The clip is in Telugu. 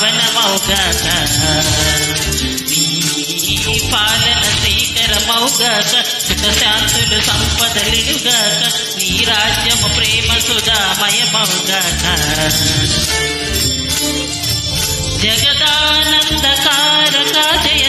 పావనమౌగాక, నీ పాలన శ్రీకరమౌగాక, సుఖశాంతులు సంపదలిడుగాక, నీ రాజ్యము ప్రేమ సుధామయమౌగాక. జగదానందకారక జయ